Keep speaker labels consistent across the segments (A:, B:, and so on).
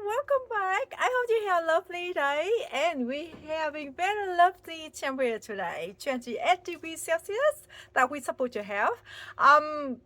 A: welcome back. I hope you have a lovely day and we having very lovely temperature today, 28 degrees Celsius that we supposed to have.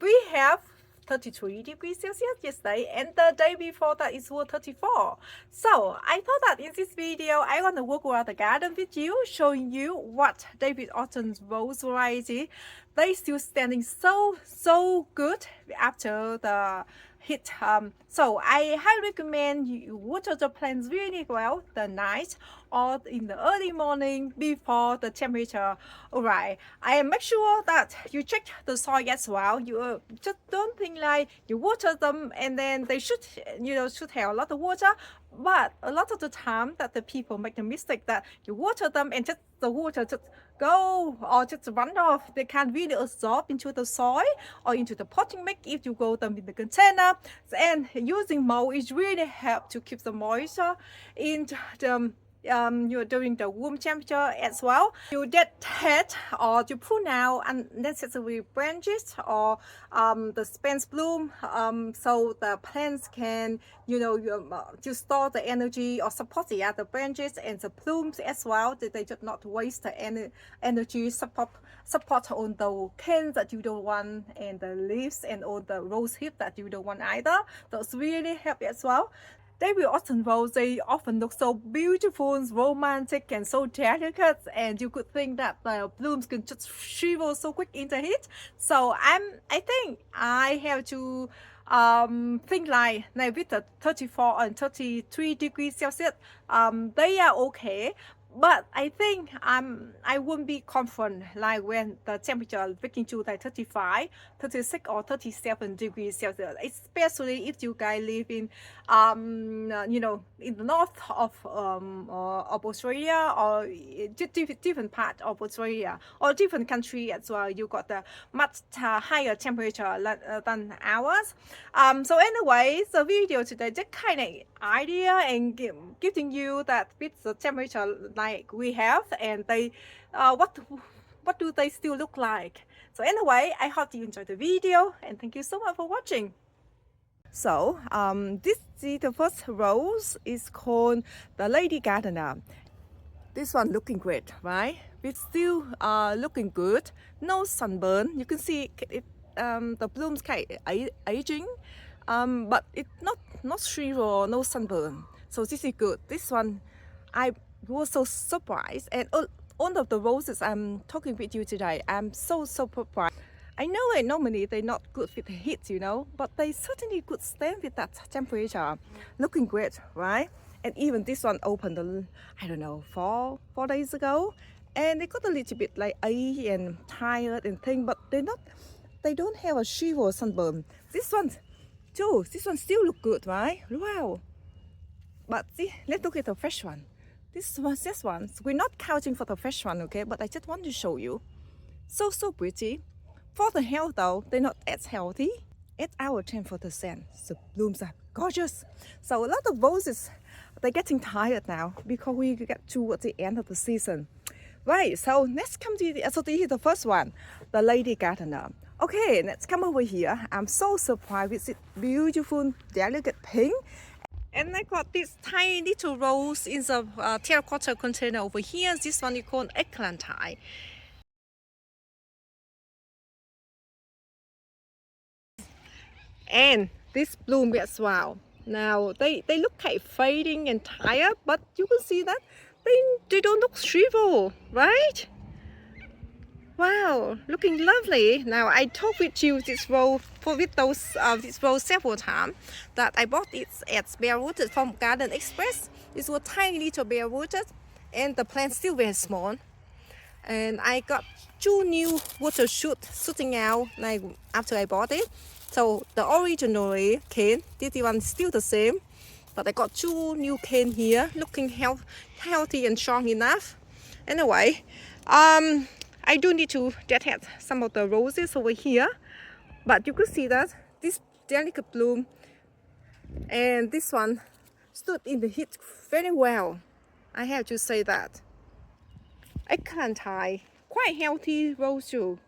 A: We have 33 degrees Celsius yesterday and the day before that it was 34. So I thought that in this video I want to walk around the garden with you, showing you what David Autin's rose variety. They still standing so good after the heat. So I highly recommend you water the plants really well the night or in the early morning before the temperature arrive. I make sure that you check the soil as well. You just don't think like you water them and then they should have a lot of water. But a lot of the time that the people make the mistake that you water them and just the water just go or just run off. They can't really absorb into the soil or into the potting mix if you grow them in the container. And using mold is really help to keep the moisture in the during the room temperature as well. You deadhead or you pull out unnecessary branches or the spent bloom, so the plants can to store the energy or support the other branches and the blooms as well. That they just not waste the energy support on the canes that you don't want and the leaves and all the rose hip that you don't want either. Those really help as well. David Autin rose, they often look so beautiful, romantic, and so delicate, and you could think that the blooms can just shrivel so quick in the heat. So I think I have to think like with the 34 and 33 degrees Celsius, they are okay. But I think I wouldn't be confident like when the temperature breaking to like 35, 36 or 37 degrees Celsius, especially if you guys live in in the north of Australia or different part of Australia or different country as well. You got the much higher temperature than ours. So anyway, the video today just kind of idea and giving you that with the temperature like we have and they what do they still look like. So anyway, I hope you enjoyed the video and thank you so much for watching. So this is the first rose is called the Lady Gardener. This one looking great, right? It's still looking good, no sunburn. You can see it, the blooms kind of aging, but it's not shrivel, no sunburn. So this is good. This one I was so surprised, and all of the roses I'm talking with you today, I'm so surprised. I know that normally they're not good with the heat, but they certainly could stand with that temperature. Looking great, right? And even this one opened, I don't know, four days ago, and they got a little bit like eye and tired and thing, but they don't have a shrivel sunburn. This one too. This one still look good, right? Wow. But see, let's look at the fresh one. This one. We're not counting for the fresh one, okay? But I just want to show you. So pretty. For the health though, they're not as healthy. 8 out of 10 for the scent. The blooms are gorgeous. So a lot of roses, they're getting tired now because we get towards the end of the season. Right, so let's come to this is the first one, the Lady Gardener. Okay, let's come over here. I'm so surprised with this beautiful, delicate pink. And I got this tiny little rose in the terracotta container over here. This one is called Eglantyne. And this bloom as well. Now they look kind of fading and tired, but you can see that they don't look shriveled, right? Wow, looking lovely. Now I talked with you this rose several times that I bought it at bare rooted from Garden Express. This was tiny little bare rooted and the plant still very small. And I got 2 new water shoots shooting out like after I bought it. So the original cane, this one is still the same, but I got 2 new cane here, looking healthy and strong enough. Anyway, I do need to deadhead some of the roses over here, but you could see that this delicate bloom and this one stood in the heat very well. I have to say that. Eglantyne, quite healthy rose too.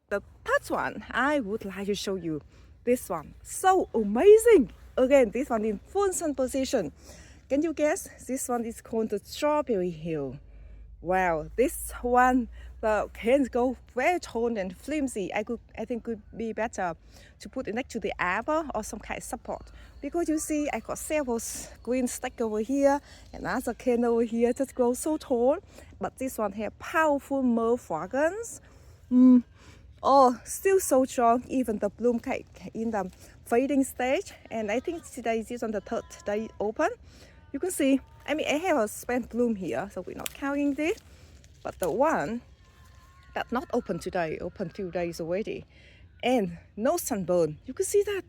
A: The third one I would like to show you. This one, so amazing. again, this one in full sun position. Can you guess? This one is called the Strawberry Hill. Wow, this one the can go very tall and flimsy. I think could be better to put it next to the arbor or some kind of support, because you see I got several green sticks over here and another can over here that grows so tall. But this one has powerful mauve fragance. Oh, still so strong. Even the bloom cake in the fading stage, and I think today is on the third day open. You can see, I mean, I have a spent bloom here, so we're not counting this. But the one that not open today, open 2 days already, and no sunburn. You can see that,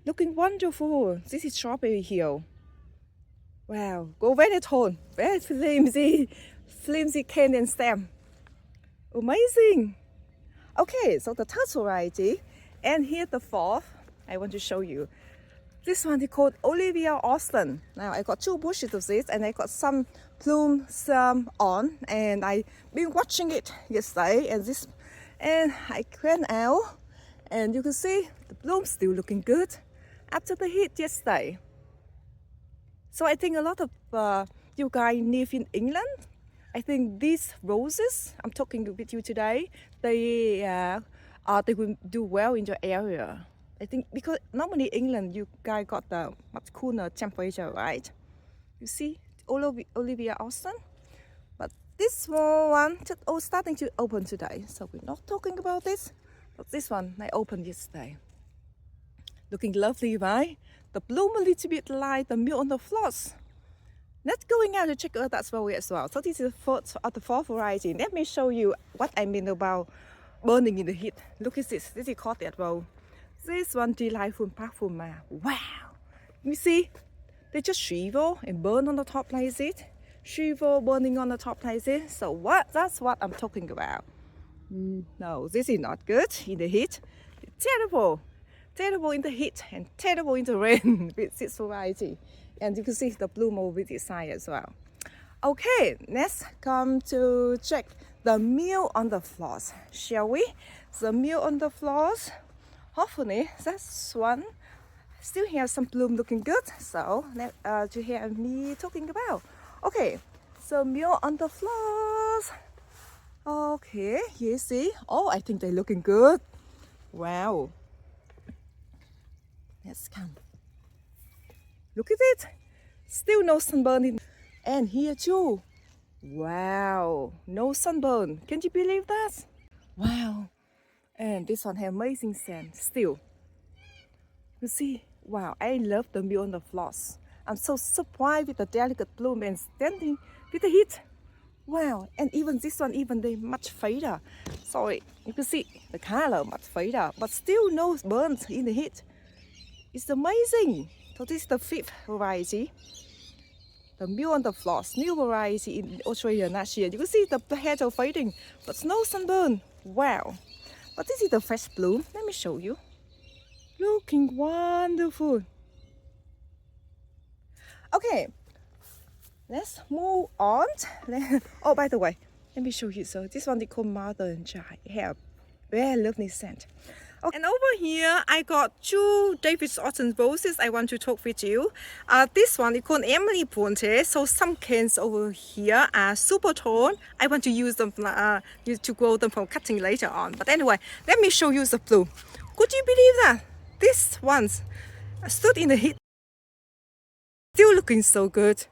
A: looking wonderful. This is Strawberry Hill. Wow, go very tall, very flimsy cane and stem. Amazing. Okay, so the third variety, and here the fourth, I want to show you. This one is called Olivia Austin. Now I got 2 bushes of this, and I got some plumes on, and I've been watching it yesterday, and I went out, and you can see the blooms still looking good after the heat yesterday. So I think a lot of you guys live in England. I think these roses I'm talking with you today, they will do well in your area. I think because normally England, you guys got the much cooler temperature, right? You see, Olivia Austin. But this one just starting to open today, so we're not talking about this. But this one I opened yesterday. Looking lovely, right? The bloom a little bit like the milk on the floss. Let's going out to check out that story as well. So this is the fourth variety. Let me show you what I mean about burning in the heat. Look at this. This is called that roll. This one delightful perfume. Wow. You see, they just shrivel and burn on the top like this. Shrivel burning on the top like this. So that's what I'm talking about. No, this is not good in the heat. It's terrible. Terrible in the heat and terrible in the rain with this variety. And you can see the bloom over this side as well. Okay, let's come to check the milk on the floss, shall we? The milk on the floss, hopefully that's one still has some bloom looking good. So to hear me talking about. Okay, so milk on the floss. Okay, you see. Oh, I think they're looking good. Wow. Let's come. Look at it. Still no sunburn in. And here too. Wow. No sunburn. Can you believe that? Wow. And this one has amazing scent still. You see? Wow. I love the milk on the floss. I'm so surprised with the delicate bloom and standing with the heat. Wow. And even this one, even they much fader. Sorry. You can see the color much fader. But still no burns in the heat. It's amazing. So this is the fifth variety. The milk on the floss, new variety in Australia last year. You can see the petals fading, but no sunburn. Wow. But this is the fresh bloom. Let me show you. Looking wonderful. Okay. Let's move on. Oh, by the way, let me show you. So this one is called Mother and Child. It has a very lovely scent. Okay. And over here, I got 2 David Autin roses I want to talk with you. This one is called Emily Ponte. So some cans over here are super tall. I want to use them to grow them for cutting later on. But anyway, let me show you the bloom. Could you believe that? This one's stood in the heat. Still looking so good.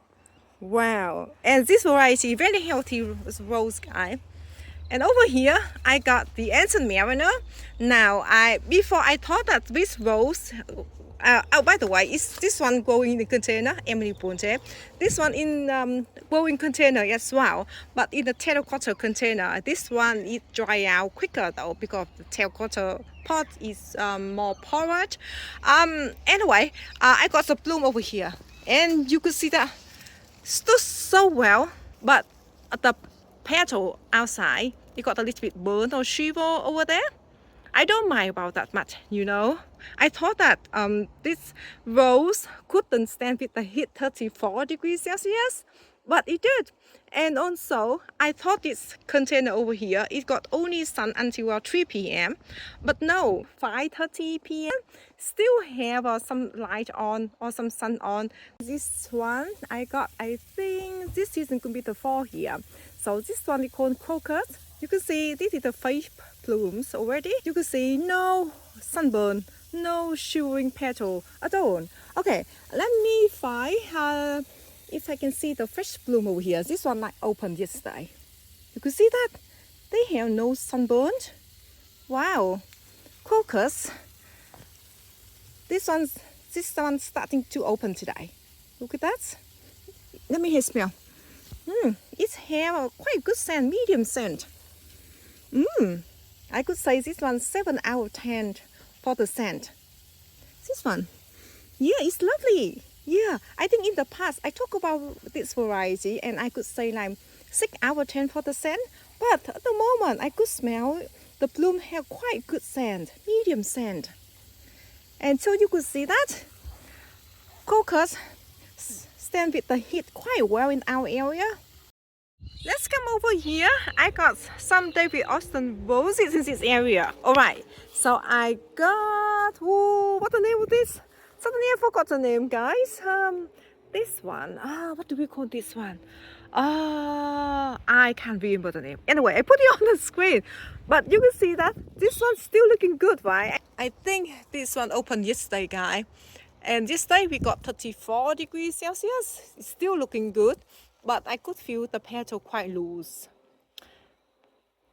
A: Wow. And this variety, very healthy rose guy. And over here, I got the Anson Mariner. Now, before I thought that this rose, oh, by the way, is this one growing in the container, Emily Ponte. This one in growing container as well, but in the terracotta container. This one is dry out quicker though, because the terracotta pot is more porous. Anyway, I got the bloom over here, and you could see that stood so well, but the petal outside, it got a little bit burnt or shrivel over there. I don't mind about that much, you know. I thought that this rose couldn't stand with the heat 34 degrees Celsius, but it did. And also, I thought this container over here, it got only sun until 3 p.m. But no, 5:30 p.m. still have some light on or some sun on. This one I got, I think this season could be the fall here. So this one is called Crocus. You can see this is the face plumes already. You can see no sunburn, no shivering petal at all. Okay, let me find if I can see the fresh bloom over here. This one I opened yesterday. You can see that they have no sunburn. Wow, Crocus. This one's starting to open today. Look at that. Let me smell. It have a quite good scent, medium scent. I could say this one 7 out of 10 for the scent. This one, yeah, it's lovely. Yeah, I think in the past I talked about this variety and I could say like 6 out of 10 for the scent. But at the moment I could smell the bloom have quite good scent, medium scent. And so you could see that Crocus stand with the heat quite well in our area. Let's come over here. I got some David Autin roses in this area. Alright, so I got, what's the name of this? Suddenly I forgot the name, guys. This one, what do we call this one? I can't remember the name. Anyway, I put it on the screen. But you can see that this one's still looking good, right? I think this one opened yesterday, guys. And yesterday we got 34 degrees Celsius. It's still looking good. But I could feel the petal quite loose.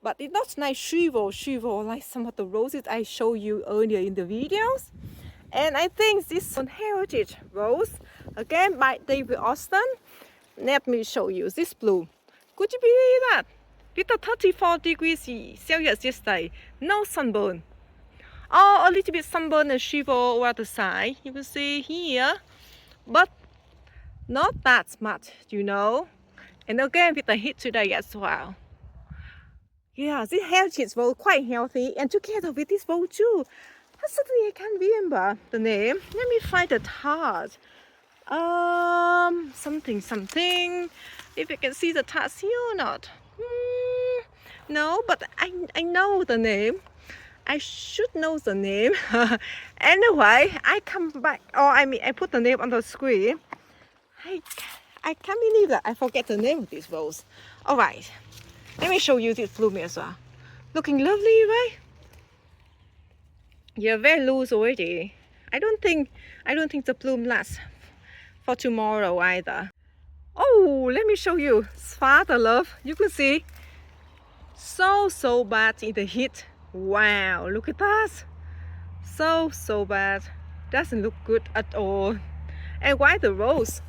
A: But it's not nice shiver like some of the roses I showed you earlier in the videos. And I think this one heritage rose, again by David Autin. Let me show you this bloom. Could you believe that? With the 34 degrees Celsius yesterday, no sunburn. Oh, a little bit sunburn and shiver over the side. You can see here, but not that much, you know. And again with the heat today as well. Yeah, this heritage rose quite healthy, and together with this rose too. Suddenly I can't remember the name. Let me find the tart. Something. If you can see the tarts here or not. No, but I know the name. I should know the name. Anyway, I come back. I put the name on the screen. I can't believe that I forget the name of this rose. Alright, let me show you this bloom as well. Looking lovely, right? Yeah, very loose already. I don't think the bloom lasts for tomorrow either. Oh, let me show you. Father love. You can see so bad in the heat. Wow, look at that. So bad. Doesn't look good at all. And why the rose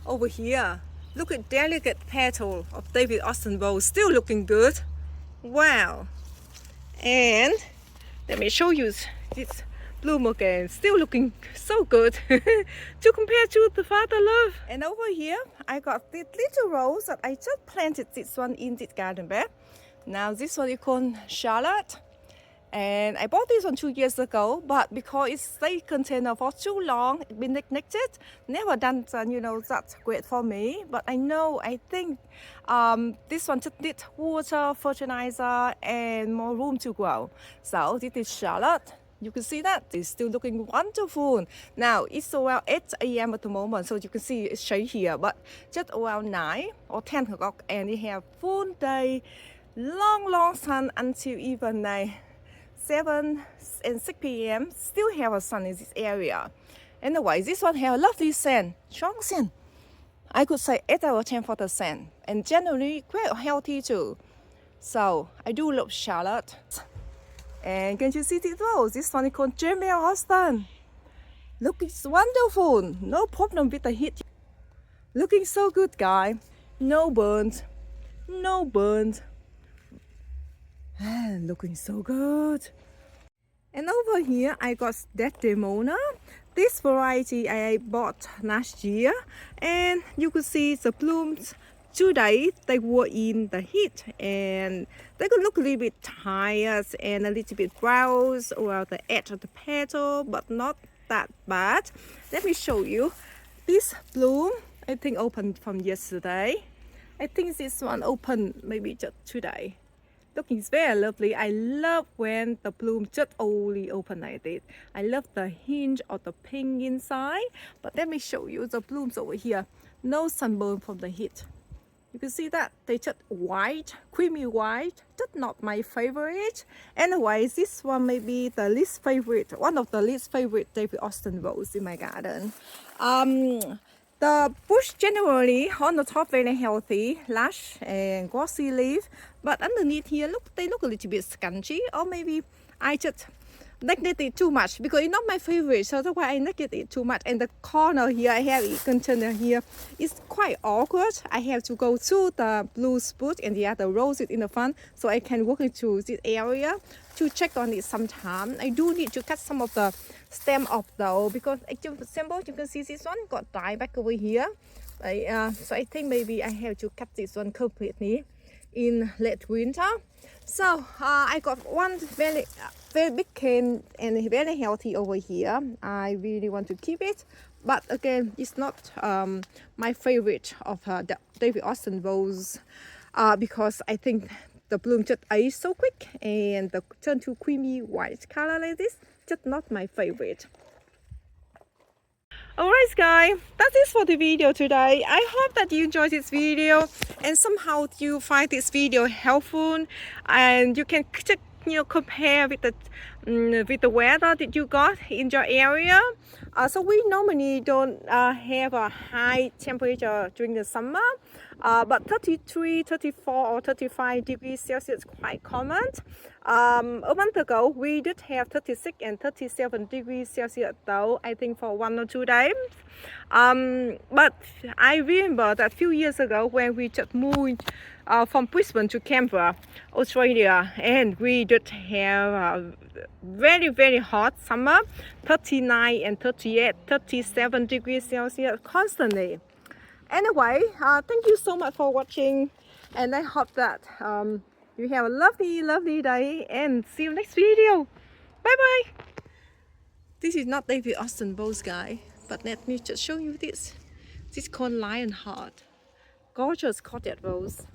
A: over here? Look at delicate petal of David Autin rose, still looking good. Wow. And let me show you this bloom again, still looking so good to compare to the Father Love. And over here I got this little rose that I just planted this one in this garden bed. Now this one is called Charlotte. And I bought this one 2 years ago, but because it stayed container for too long, it's been neglected, never done, that's great for me. But I think this one just needs water, fertilizer, and more room to grow. So this is Charlotte. You can see that it's still looking wonderful. Now it's around 8 a.m. at the moment, so you can see it's shade here, but just around 9 or 10 o'clock, and it have full day, long sun until even 7 and 6 p.m. still have a sun in this area. Anyway, this one have a lovely scent, strong scent. I could say 8 out of 10 for the scent, and generally quite healthy too. So I do love Charlotte. And can you see this rose? This one is called David Autin. Look, it's wonderful. No problem with the heat. Looking so good, guys. No burns. Looking so good. And over here I got Desdemona. This variety I bought last year, and you could see the blooms today. They were in the heat and they could look a little bit tired and a little bit brown around the edge of the petal, but not that bad. Let me show you this bloom. I think opened from yesterday. I think this one opened maybe just today. Looking very lovely. I love when the bloom just only open like this. I love the hint of the pink inside. But let me show you the blooms over here. No sunburn from the heat. You can see that they just white, creamy white. Just not my favorite. Anyway, this one may be the least favorite, one of the least favorite David Autin rose in my garden. The bush generally on the top very healthy, lush and glossy leaf, but underneath here, look, they look a little bit scanty, or maybe I just neglected it too much because it's not my favorite, so that's why I neglected it too much. And the corner here, I have a container here. It's quite awkward. I have to go through the blue spot and the other roses in the front, so I can walk into this area to check on it sometime. I do need to cut some of the stem off though, because example, you can see this one got died back over here. So I think maybe I have to cut this one completely in late winter. So I got one very big cane and very healthy over here. I really want to keep it, but again, it's not my favorite of the David Autin rose because I think the bloom just age so quick and the turn to creamy white color like this. Just not my favorite. Alright guys, that is for the video today. I hope that you enjoyed this video and somehow you find this video helpful, and you can just, compare with the weather that you got in your area. So we normally don't have a high temperature during the summer, but 33, 34 or 35 degrees Celsius is quite common. A month ago we did have 36 and 37 degrees Celsius though, I think for 1 or 2 days. But I remember that a few years ago when we just moved from Brisbane to Canberra, Australia, and we did have a very hot summer, 39 and 38, 37 degrees Celsius constantly. Anyway, thank you so much for watching, and I hope that you have a lovely day, and see you next video. Bye bye. This is not David Autin rose, guy, but let me just show you this. This is called Lionheart. Gorgeous courtyard rose.